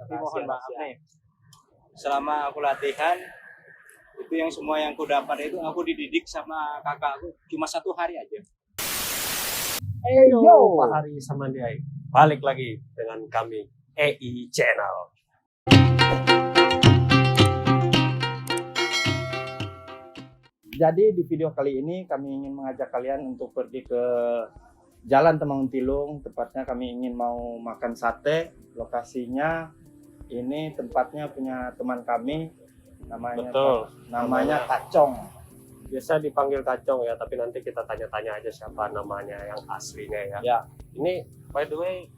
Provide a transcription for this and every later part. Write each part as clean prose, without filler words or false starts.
Tapi mohon maaf nih, selama aku latihan itu yang semua yang aku dapat itu aku dididik sama kakakku cuma 1 hari aja. Yo, Pak Hari Samandiai. Balik lagi dengan kami EI Channel. Jadi di video kali ini kami ingin mengajak kalian untuk pergi ke Jalan Temanggung, tepatnya kami ingin mau makan sate. Lokasinya ini tempatnya punya teman kami, namanya Kacong. Biasa dipanggil Kacong ya, tapi nanti kita tanya-tanya aja siapa namanya yang aslinya ya. Ya, Ini by the way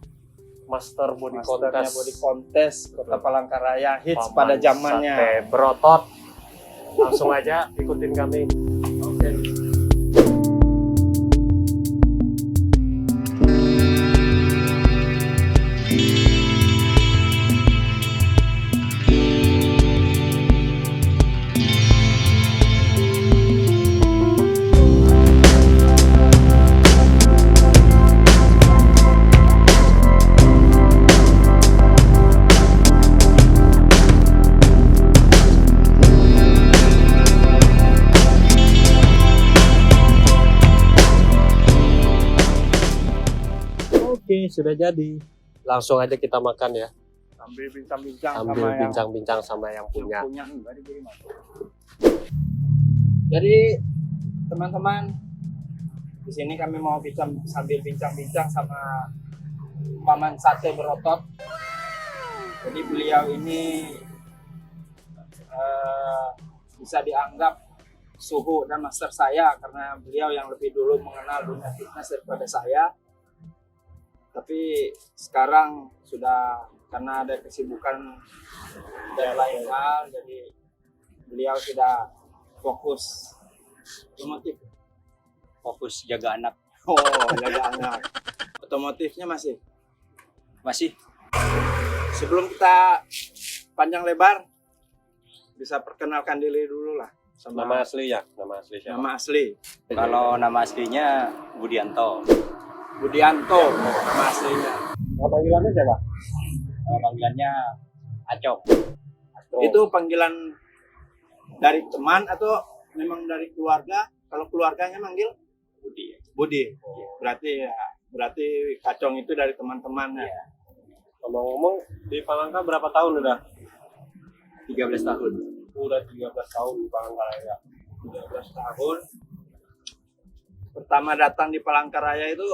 Master Body Masternya Contest. Body Contest Kota Palangkaraya hits Paman pada zamannya. Sate berotot. Langsung aja ikutin kami. Oke. Oke, sudah jadi. Langsung aja kita makan ya. Sambil bincang-bincang Sambil sama bincang-bincang sama yang punya. enggak diberi masuk. Jadi teman-teman, di sini kami mau sambil bincang-bincang sama Paman Sate Berotot. Jadi beliau ini bisa dianggap suhu dan master saya karena beliau yang lebih dulu mengenal dunia fitness daripada saya. Tapi sekarang sudah karena ada kesibukan dan lain hal, jadi beliau sudah fokus otomotif. Fokus jaga anak. Oh, jaga anak. Otomotifnya masih. Sebelum kita panjang lebar, bisa perkenalkan diri dulu lah. Sama Nama asli ya? Nama asli siapa? nama asli. Kalau nama aslinya Budianto. Budianto, nama aslinya. Nama panggilannya siapa? Panggilannya Acok. Itu panggilan dari teman atau memang dari keluarga? Kalau keluarganya manggil Budi. Budi. Berarti Kacong itu dari teman-teman ya. Ngomong-ngomong, di Palangka berapa tahun udah? 13 tahun. Udah 13 tahun di Palangkaraya. 13 tahun. Pertama datang di Palangkaraya itu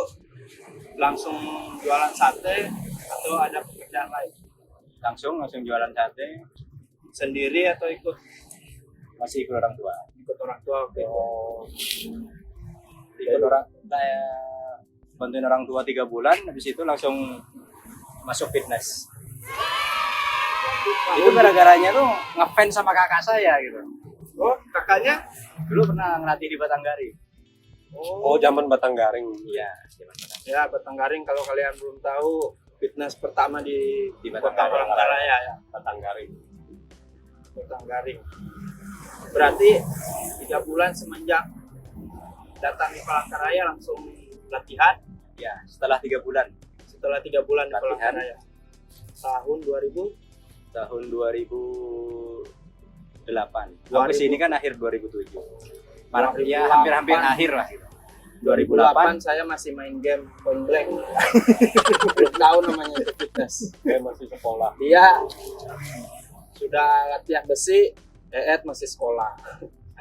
langsung jualan sate atau ada pekerjaan lain? Langsung jualan sate, Sendiri atau ikut masih ikut orang tua. orang tua? Oke. Ikut orang, saya bantuin orang tua 3 bulan, habis itu langsung masuk fitness. Itu gara-garanya tuh ngefans sama kakak saya gitu. Oh, kakaknya? Dulu pernah ngelatih di Batanggari. Oh, zaman Batanggaring. Iya, Ya, Batanggaring kalau kalian belum tahu, fitness pertama di Kota Batanggari. Palangkaraya ya. Batanggaring. Batanggaring. Berarti 3 bulan semenjak datang di Palangkaraya langsung latihan. Ya, setelah 3 bulan. Setelah 3 bulan di Latihan. Palangkaraya. Tahun 2000. Tahun 2008. Aku kesini kan akhir 2007. Ya, 2008. hampir akhir lah gitu. 2008 saya masih main game Point Blank. Belum tahu namanya itu fitness. Saya masih sekolah. Dia sudah latihan besi, masih sekolah.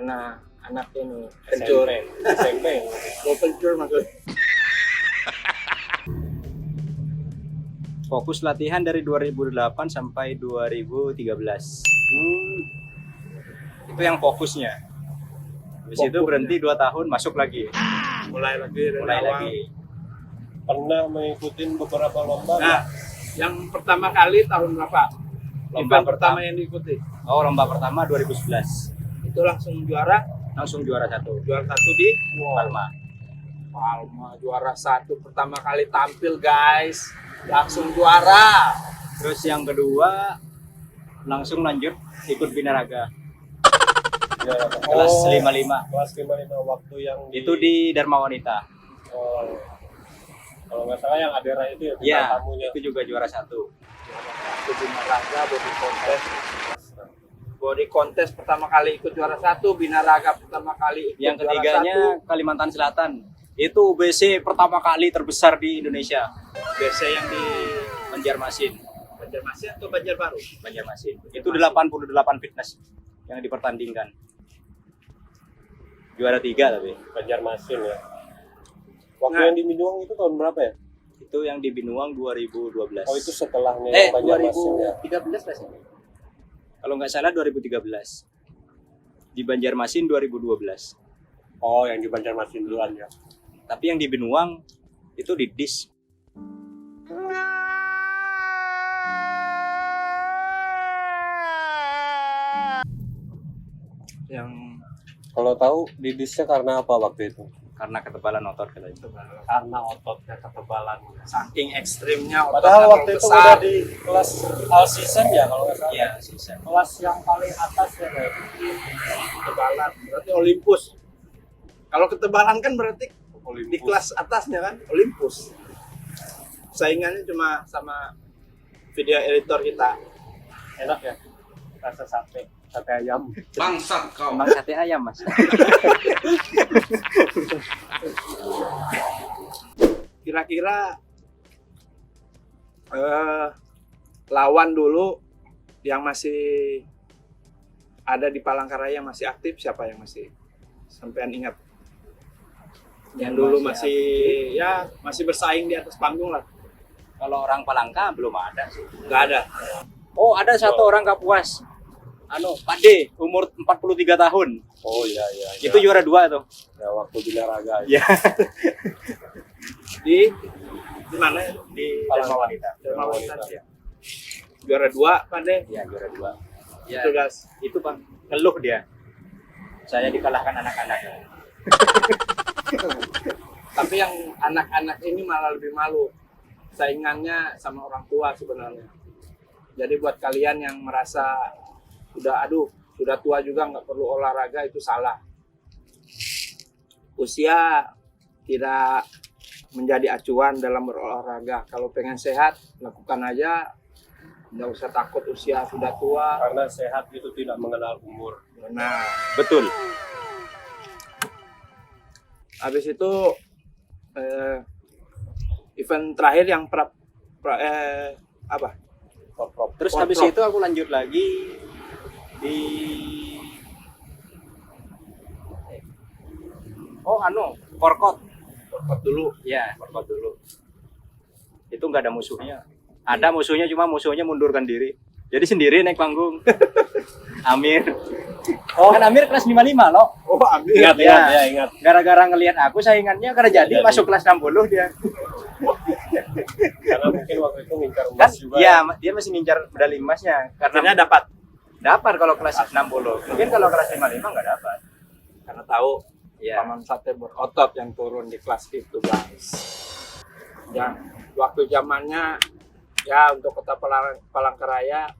Anak ini pencur. SMP. Mau pencur maksudnya. Fokus latihan dari 2008 sampai 2013. Itu yang fokusnya. Habis itu berhenti 2 tahun, masuk lagi. Mulai lagi dari Mulai awal. lagi. Pernah mengikuti beberapa lomba. Nah, yang pertama kali tahun berapa? Lomba Event pertama yang diikuti. Oh, lomba pertama 2011. Itu langsung juara. Langsung juara 1. Juara 1 di Palma. Palma, juara 1 pertama kali tampil guys. Langsung juara. Terus yang kedua langsung lanjut ikut binaraga. Ya, Kelas 55. Kelas 55 waktu yang Itu di Dharma Wanita. Kalau nggak salah yang Adera itu ya, Iya, tamunya. itu juga juara 1. Juara 1 Binaraga body contest. Body contest pertama kali ikut juara 1, Binaraga pertama kali ikut Yang juara ketiganya 1. Kalimantan Selatan. Itu UBC pertama kali terbesar di Indonesia. BC yang di Banjarmasin. Banjarmasin atau Banjarbaru? Banjarmasin. Itu 88 fitness yang dipertandingkan. Juara 3 tapi. Banjarmasin ya. Waktu Nah. yang di Binuang itu tahun berapa ya? Itu yang di Binuang 2012. Oh itu setelahnya yang Banjarmasin ya. 2013 rasanya. Kalau nggak salah 2013. Di Banjarmasin 2012. Oh yang di Banjarmasin duluan ya. Tapi yang di Binuang itu di DIS. Yang Kalau tahu didisnya karena apa waktu itu? Karena ketebalan otot katanya. Karena ototnya ketebalan. saking ekstrimnya ototnya Padahal waktu terlalu itu besar. udah di kelas all season ya kalau nggak salah. Iya, sisa. Kelas yang paling atas ya kayak. Ketebalan berarti Olympus. Kalau ketebalan kan berarti di Olympus. kelas atasnya kan Olympus. Saingannya cuma sama video editor kita. Enak ya. Rasa sate ayam. Bangsat kau. Emang sate ayam, Mas. Kira-kira lawan dulu yang masih ada di Palangkaraya yang masih aktif siapa yang masih sampean ingat? Yang dulu masih masih bersaing di atas panggung lah. Kalau orang Palangka belum ada sih. Nggak ada. Oh, ada satu orang Kapuas. Pak D, umur 43 tahun. Oh iya. Itu juara 2 tuh. Ya waktu Binaraga. Iya. Di mana ya? Di Palangka. Dharma Wanita. Dharma Wanita. Ya. Juara 2 Pak De. Iya, juara 2. Ya, Itu guys. itu Bang. Ngeluh dia. Saya dikalahkan anak-anak. Tapi yang anak-anak ini malah lebih malu. Saingannya sama orang tua sebenarnya. Jadi buat kalian yang merasa sudah tua juga nggak perlu olahraga itu salah. Usia tidak menjadi acuan dalam berolahraga. Kalau pengen sehat, lakukan aja. Nggak usah takut usia sudah tua. Karena sehat itu tidak mengenal umur. Nah, Betul. habis itu event terakhir yang apa? Terus Prop. habis itu aku lanjut lagi di Forkot. Forkot dulu. Ya, Forkot dulu. Itu nggak ada musuhnya. Ada musuhnya, cuma musuhnya mundurkan diri. Jadi sendiri naik panggung. Amir. Oh, kan Amir kelas 55 loh. Oh, ambil. Ingat Ya. ingat. Gara-gara ngelihat aku saingannya karena jadi Jadi. masuk kelas 60 dia. Karena mungkin waktu itu ngincar Kan emas juga. iya, dia masih ngincar medali emasnya Akhirnya karena dapat kalau kelas 60. Mungkin kalau kelas 55 nggak dapat. karena tahu Iya. Paman Sate berotot yang turun di kelas itu, guys. Ya, waktu zamannya ya untuk kota Palangkaraya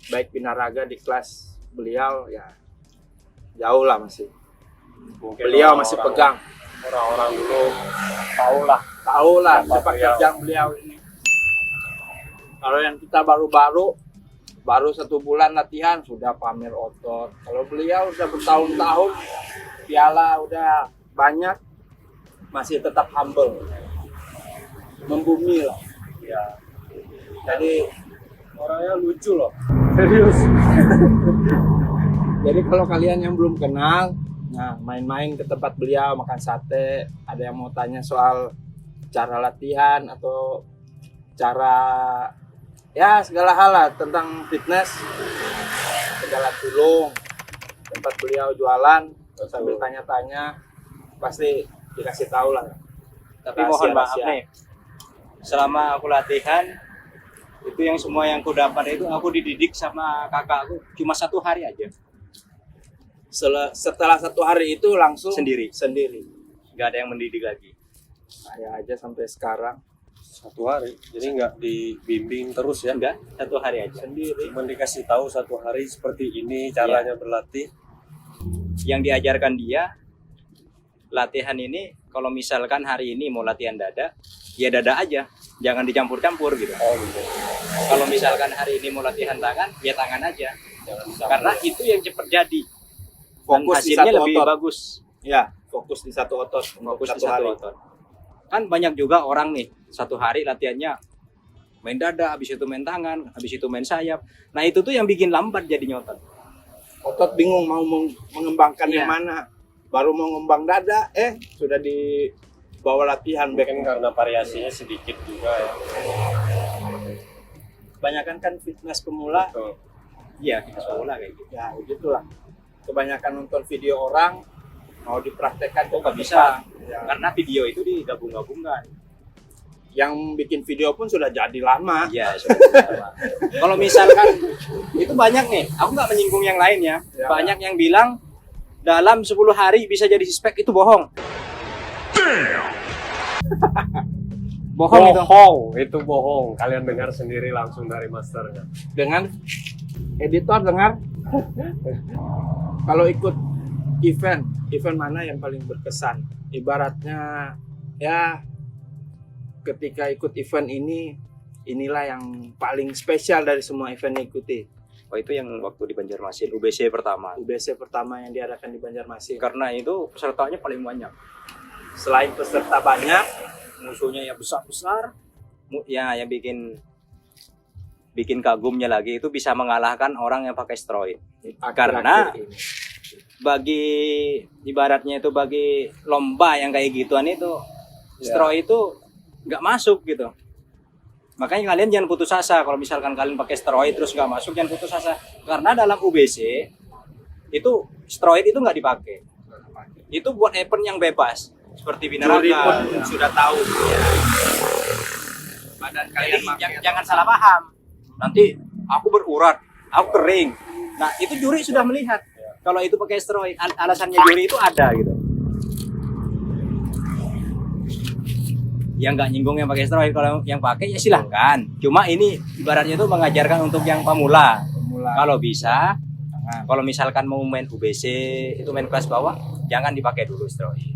baik Binaraga di kelas beliau ya jauh lah masih. Mungkin Beliau masih orang-orang- pegang. Orang-orang dulu tahu lah. Tahu lah Siapa sepak beliau. terjang beliau ini. Kalau yang kita baru 1 bulan latihan sudah pamer otot. Kalau beliau udah bertahun-tahun, piala udah banyak, masih tetap humble, membumi lah. Ya. Jadi Orangnya lucu loh. serius. Jadi kalau kalian yang belum kenal, nah main-main ke tempat beliau makan sate, ada yang mau tanya soal cara latihan atau cara ya segala hal lah tentang fitness, ke Jalan Tulung tempat beliau jualan, sambil tanya-tanya pasti dikasih tahu lah. Tapi mohon maaf Rahasia-rahasia. nih, selama aku latihan itu yang semua yang aku dapat itu aku dididik sama kakakku cuma 1 hari aja Setelah 1 hari itu langsung sendiri, nggak nggak ada yang mendidik lagi. saya aja sampai sekarang 1 hari. Jadi nggak dibimbing terus ya. Enggak, 1 hari aja. sendiri. Cuman dikasih tahu 1 hari seperti ini caranya berlatih. Yang diajarkan dia latihan ini, kalau misalkan hari ini mau latihan dada, ya dada aja, jangan dicampur-campur gitu. Oh gitu. Kalau misalkan hari ini mau latihan tangan, ya tangan aja. Jangan sampai. Karena itu yang cepat jadi. Dan Fokus di hasilnya satu lebih otot. bagus. Ya, fokus di satu otot. untuk Fokus di satu hari. satu otot. Kan banyak juga orang nih, satu hari latihannya main dada, habis itu main tangan, habis itu main sayap. Nah itu tuh yang bikin lambat jadinya otot. Otot bingung mau mengembangkan Iya. yang mana. Baru mau ngembang dada, sudah dibawa latihan back. Mungkin karena variasinya sedikit juga ya. Kebanyakan kan fitness pemula, Betul. Iya, kita sekolah kayak gitu. ya begitulah. Kebanyakan nonton video orang, mau dipraktekkan Oh, kok nggak bisa. Ya. Karena video itu digabung-gabungkan. Yang bikin video pun sudah jadi lama. Iya, sudah sama. Kalau misalkan itu banyak nih, aku nggak menyinggung yang lain ya. Ya. Banyak yang bilang dalam 10 hari bisa jadi spek, itu bohong. Bohong itu. Bohong, itu bohong. Kalian dengar sendiri langsung dari masternya. Dengan editor dengar. Kalau ikut event mana yang paling berkesan? Ibaratnya ya ketika ikut event ini, inilah yang paling spesial dari semua event yang ikuti. Oh, itu yang waktu di Banjarmasin, UBC pertama. UBC pertama yang diadakan di Banjarmasin. Karena itu pesertanya paling banyak. Selain peserta banyak, Musuhnya yang besar-besar. Ya, yang bikin kagumnya lagi itu bisa mengalahkan orang yang pakai steroid. Karena akhir-akhir ini. bagi ibaratnya itu bagi lomba yang kayak gituan itu Ya. steroid itu nggak masuk gitu. Makanya kalian jangan putus asa kalau misalkan kalian pakai steroid terus nggak masuk, jangan putus asa. Karena dalam UBC itu steroid itu nggak dipakai. Itu buat event yang bebas seperti Juri binaraga. pun sudah tahu. Badan kalian Jadi jangan salah paham. Nanti aku berurat, aku kering. Nah itu juri sudah melihat kalau itu pakai steroid. Alasannya juri itu ada gitu. Yang nggak nyinggung yang pakai steroid, kalau yang pakai ya silahkan. Cuma ini ibaratnya itu mengajarkan untuk yang pemula. Kalau bisa, kalau misalkan mau main UBC itu main kelas bawah, jangan dipakai dulu steroid.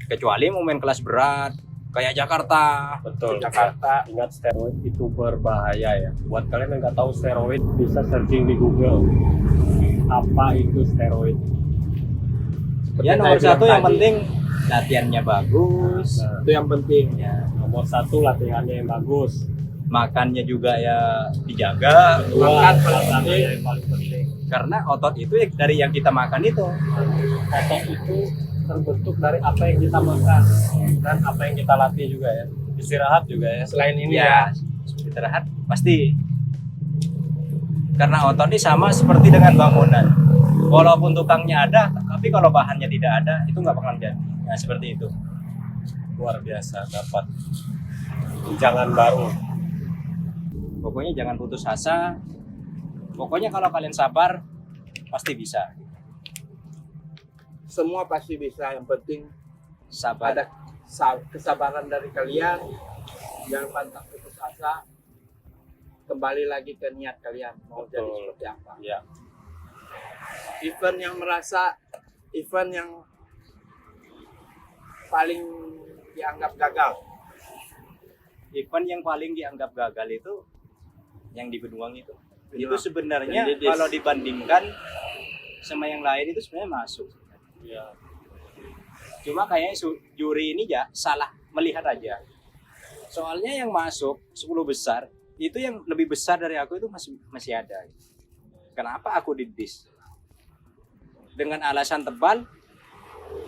Kecuali mau main kelas berat kayak Jakarta. Betul. Jakarta. Ingat steroid itu berbahaya ya. Buat kalian yang nggak tahu steroid, bisa searching di Google. Apa itu steroid? Ya nomor satu yang penting latihannya bagus. Nah, Itu yang penting. Ya, nomor satu latihannya yang bagus. makannya juga ya dijaga. Makan paling Olahraga penting. yang paling penting. Karena otot itu ya dari yang kita makan itu. Otot itu terbentuk dari apa yang kita makan dan apa yang kita latih juga ya. Istirahat juga ya. Selain ini Ya, istirahat pasti. Karena otot ini sama seperti dengan bangunan. Walaupun tukangnya ada, tapi kalau bahannya tidak ada, itu nggak bakalan jadi. Nah, seperti itu. Luar biasa dapat jangan baru. Pokoknya jangan putus asa. Pokoknya kalau kalian sabar, pasti bisa. semua pasti bisa. Yang penting Sabar. ada kesabaran dari kalian. Jangan pantang putus asa. Kembali lagi ke niat kalian mau jadi Betul. seperti apa. Ya. Event yang paling dianggap gagal. Event yang paling dianggap gagal itu yang di Benuang itu. Itu Benuang. sebenarnya Dan Dedis. kalau dibandingkan sama yang lain itu sebenarnya masuk. Ya. Cuma kayaknya juri ini ya salah melihat aja. Soalnya yang masuk 10 besar itu yang lebih besar dari aku itu masih ada. Kenapa aku didis? Dengan alasan tebal,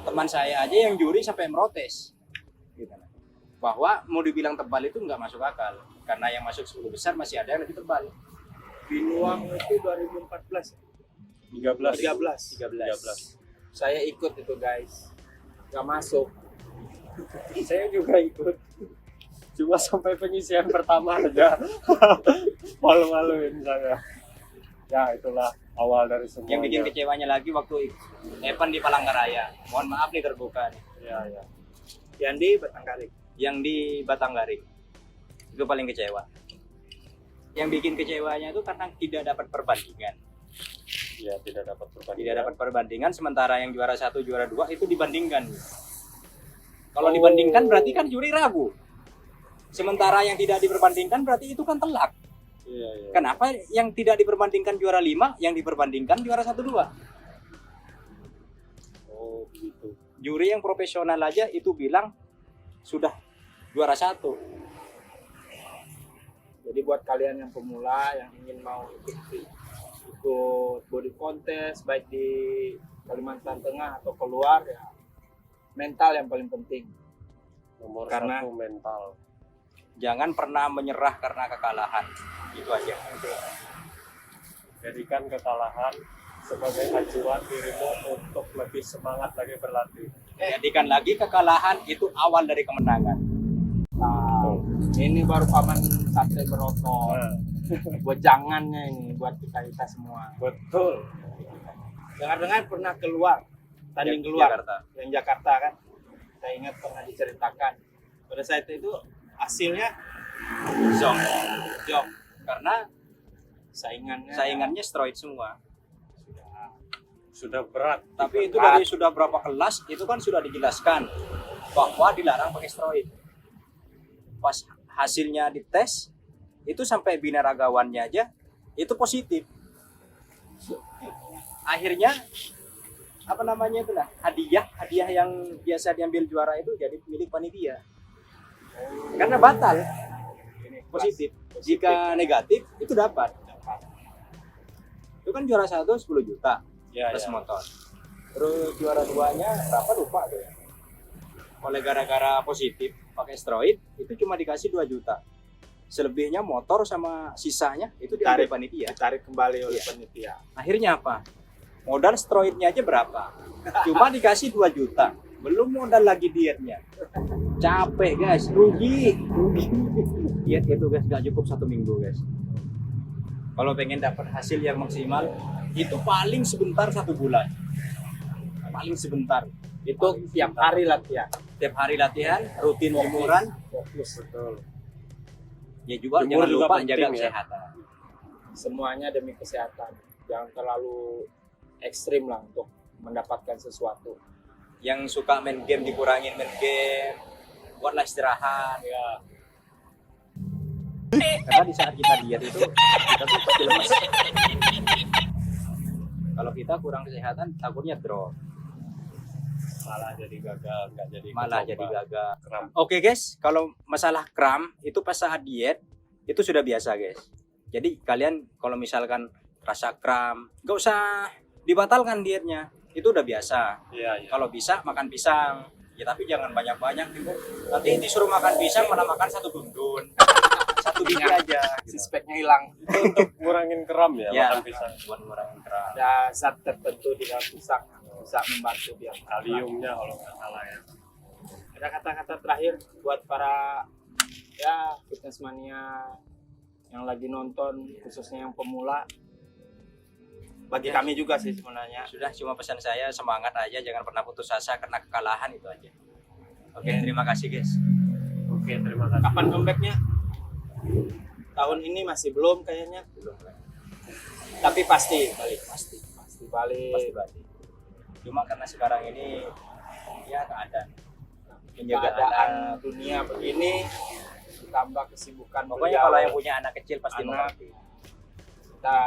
teman saya aja yang juri sampai protes. Gitu. Bahwa mau dibilang tebal itu nggak masuk akal. Karena yang masuk 10 besar masih ada yang lebih tebal. Binuang itu 2014. 13. 13. Saya ikut itu guys. Gak masuk. Saya juga ikut. Cuma sampai penyisian pertama aja. Malu-maluin saya. Ya itulah awal dari semuanya. Yang bikin kecewanya lagi waktu event di Palangkaraya. Mohon maaf nih terbuka nih. Ya. Yang di Batanghari. Yang di Batanghari. Itu paling kecewa. Yang bikin kecewanya itu karena tidak dapat perbandingan. Ya tidak dapat perbandingan. Tidak dapat perbandingan, sementara yang juara 1, juara 2 itu dibandingkan. Kalau Oh. dibandingkan berarti kan juri ragu. Sementara yang tidak diperbandingkan berarti itu kan telak. Iya, iya. Kenapa yang tidak diperbandingkan juara 5, yang diperbandingkan juara 1-2? Oh gitu. Juri yang profesional aja itu bilang sudah juara 1. Jadi buat kalian yang pemula yang ingin mau ikut body contest baik di Kalimantan Tengah atau keluar, ya mental yang paling penting. Nomor Karena- 1 mental. Jangan pernah menyerah karena kekalahan. Itu aja. Jadikan kekalahan sebagai acuan dirimu untuk lebih semangat lagi berlatih. Jadikan lagi kekalahan itu awal dari kemenangan. Nah, ini baru paman sampai berotot. Nah, Buat jangannya ini buat kita semua. betul. Dengar-dengar pernah keluar, tanding keluar Jakarta. yang Jakarta kan. Saya ingat pernah diceritakan. Pada saat itu hasilnya Zong. jok Karena saingannya. saingannya steroid semua. Sudah berat. Tapi itu dari sudah berapa kelas itu kan sudah dijelaskan bahwa dilarang pakai steroid. Pas hasilnya dites itu sampai binaragawannya aja itu positif. Akhirnya apa namanya itu lah, hadiah yang biasa diambil juara itu jadi milik panitia. Karena batal Ini positif. Jika negatif itu dapat. Itu kan juara 1 10 juta Ya, plus ya. motor. Terus juara 2-nya berapa lupa tuh ya. Oleh gara-gara positif pakai steroid itu cuma dikasih 2 juta. Selebihnya motor sama sisanya itu diambil Tarik. panitia. ditarik kembali oleh Iya. panitia. Akhirnya apa? Modal steroidnya aja berapa? Cuma dikasih 2 juta. Belum modal lagi dietnya. Capek guys, rugi. Diet itu guys gak cukup 1 minggu guys. Kalau pengen dapat hasil yang maksimal itu paling sebentar 1 bulan. Paling sebentar. Itu tiap hari latihan. Tiap hari latihan, rutin jemuran. Fokus. Betul. Ya juga Jemur jangan juga lupa penting, jaga ya. kesehatan. Semuanya demi kesehatan. Jangan terlalu ekstrim lah untuk mendapatkan sesuatu. Yang suka main game dikurangin main game. Buatlah istirahat. Ya. Karena di saat kita diet itu kita tuh pasti lemes. Kalau kita kurang kesehatan takutnya drop, Malah jadi gagal, nggak jadi malah kecoba. jadi gagal. Kram. Oke guys, kalau masalah kram itu pas saat diet itu sudah biasa guys. Jadi kalian kalau misalkan rasa kram, nggak usah dibatalkan dietnya. Itu udah biasa. Iya, iya. Kalau bisa makan pisang, ya tapi jangan banyak-banyak gitu. Nanti disuruh makan pisang malah makan 1 dundun. 1 biji aja. Si Gitu. speknya hilang. Itu untuk ngurangin kram ya, Ya, makan pisang. buat ngurangin kram. Ada zat tertentu di dalam pisang yang bisa membantu biar Kaliumnya kalau nggak salah ya. Ada kata-kata terakhir buat para ya fitness mania yang lagi nonton, khususnya yang pemula. Bagi kami juga sih sebenarnya. Sudah, cuma pesan saya semangat aja, jangan pernah putus asa karena kekalahan itu aja. Oke, terima kasih guys. Oke, terima kasih. Kapan comebacknya? Tahun ini masih belum kayaknya. Belum. Tapi pasti balik, pasti balik. Pasti balik. Cuma karena sekarang ini ya keadaan menjaga Keadaan anak. dunia begini, ditambah kesibukan Pokoknya beliau, kalau yang punya anak kecil pasti Anak. mengerti. kita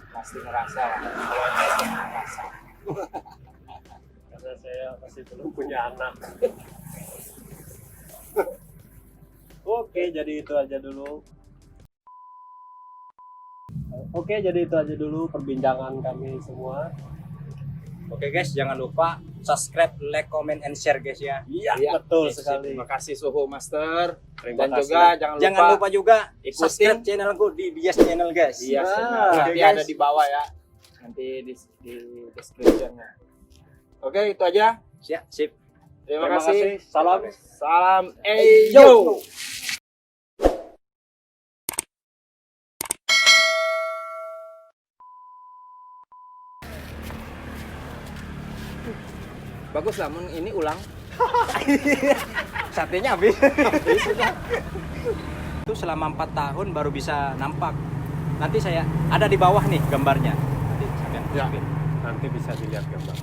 pasti ngerasa lah. Kalau yang ngerasa. Karena saya masih belum punya anak. Oke, jadi itu aja dulu. Oke, jadi itu aja dulu perbincangan kami semua. Oke guys, jangan lupa subscribe, like, comment, and share guys ya. Iya, betul sip. sekali. Terima kasih Suhu Master. Terima Dan kasih. juga Jangan lupa juga ikutin. subscribe channelku di Bias Channel guys. Iya, Oke, nanti guys. ada di bawah ya. Nanti di description-nya. Oke, itu aja. Siap, sip. Terima Terima kasih. kasih. Salam. Salam. Yo. Bagus lah, ini ulang. Satenya habis. Itu selama 4 tahun baru bisa nampak. Nanti saya ada di bawah nih gambarnya. Nanti sampai Ya. Nanti bisa dilihat gambar.